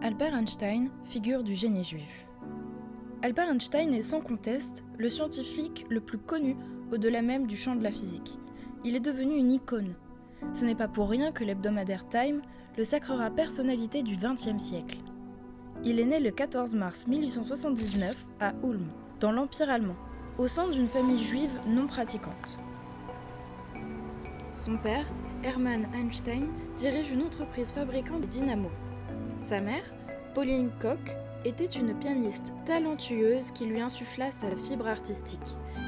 Albert Einstein, figure du génie juif. Albert Einstein est sans conteste le scientifique le plus connu au-delà même du champ de la physique. Il est devenu une icône. Ce n'est pas pour rien que l'hebdomadaire Time le sacrera personnalité du XXe siècle. Il est né le 14 mars 1879 à Ulm, dans l'Empire allemand, au sein d'une famille juive non pratiquante. Son père, Hermann Einstein, dirige une entreprise fabriquant des dynamos. Sa mère, Pauline Koch, était une pianiste talentueuse qui lui insuffla sa fibre artistique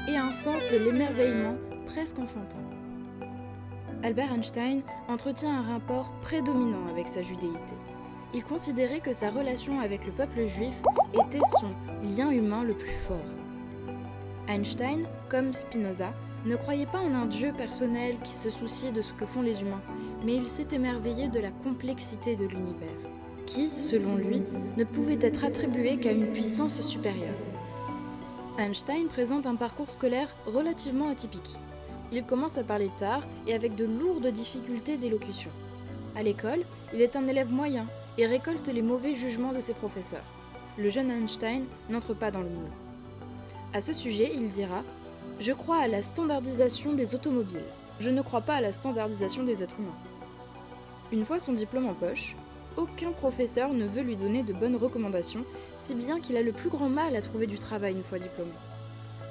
et un sens de l'émerveillement presque enfantin. Albert Einstein entretient un rapport prédominant avec sa judéité. Il considérait que sa relation avec le peuple juif était son lien humain le plus fort. Einstein, comme Spinoza, ne croyait pas en un Dieu personnel qui se soucie de ce que font les humains, mais il s'est émerveillé de la complexité de l'univers, qui, selon lui, ne pouvait être attribuée qu'à une puissance supérieure. Einstein présente un parcours scolaire relativement atypique. Il commence à parler tard et avec de lourdes difficultés d'élocution. À l'école, il est un élève moyen et récolte les mauvais jugements de ses professeurs. Le jeune Einstein n'entre pas dans le moule. À ce sujet, il dira « Je crois à la standardisation des automobiles. Je ne crois pas à la standardisation des êtres humains. » Une fois son diplôme en poche, aucun professeur ne veut lui donner de bonnes recommandations, si bien qu'il a le plus grand mal à trouver du travail une fois diplômé.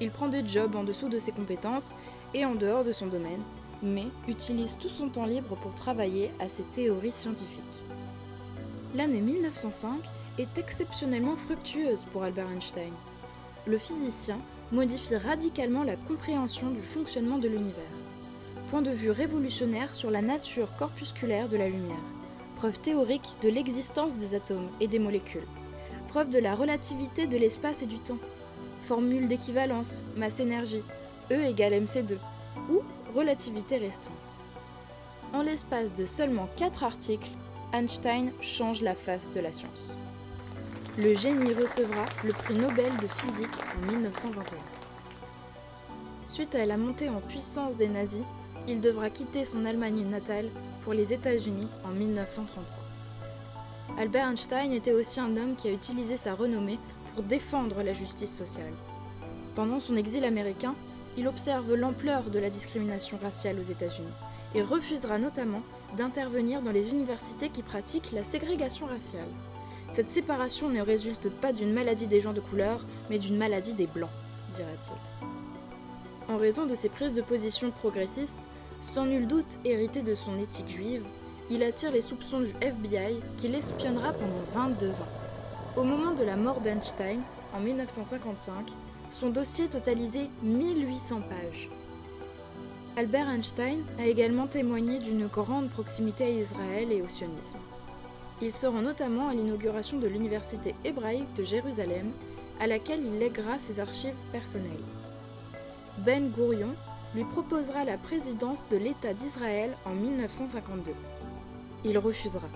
Il prend des jobs en dessous de ses compétences et en dehors de son domaine, mais utilise tout son temps libre pour travailler à ses théories scientifiques. L'année 1905 est exceptionnellement fructueuse pour Albert Einstein. Le physicien modifie radicalement la compréhension du fonctionnement de l'univers. Point de vue révolutionnaire sur la nature corpusculaire de la lumière. Preuve théorique de l'existence des atomes et des molécules. Preuve de la relativité de l'espace et du temps. Formule d'équivalence, masse-énergie, E égale mc2, ou relativité restreinte. En l'espace de seulement 4 articles, Einstein change la face de la science. Le génie recevra le prix Nobel de physique en 1921. Suite à la montée en puissance des nazis, il devra quitter son Allemagne natale pour les États-Unis en 1933. Albert Einstein était aussi un homme qui a utilisé sa renommée pour défendre la justice sociale. Pendant son exil américain, il observe l'ampleur de la discrimination raciale aux États-Unis et refusera notamment d'intervenir dans les universités qui pratiquent la ségrégation raciale. Cette séparation ne résulte pas d'une maladie des gens de couleur, mais d'une maladie des blancs, dira-t-il. En raison de ses prises de position progressistes, sans nul doute héritées de son éthique juive, il attire les soupçons du FBI qui l'espionnera pendant 22 ans. Au moment de la mort d'Einstein, en 1955, son dossier totalisait 1800 pages. Albert Einstein a également témoigné d'une grande proximité à Israël et au sionisme. Il se rend notamment à l'inauguration de l'université hébraïque de Jérusalem, à laquelle il lèguera ses archives personnelles. Ben Gourion lui proposera la présidence de l'État d'Israël en 1952. Il refusera.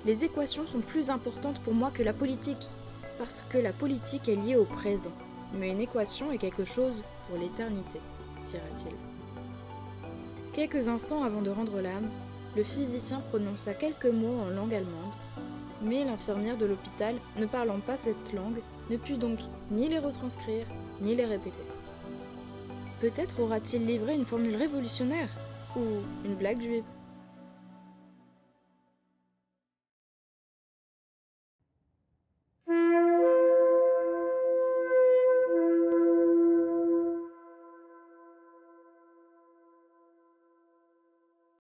Les équations sont plus importantes pour moi que la politique, parce que la politique est liée au présent. Mais une équation est quelque chose pour l'éternité, dira-t-il. Quelques instants avant de rendre l'âme, le physicien prononça quelques mots en langue allemande, mais l'infirmière de l'hôpital, ne parlant pas cette langue, ne put donc ni les retranscrire, ni les répéter. Peut-être aura-t-il livré une formule révolutionnaire, ou une blague juive.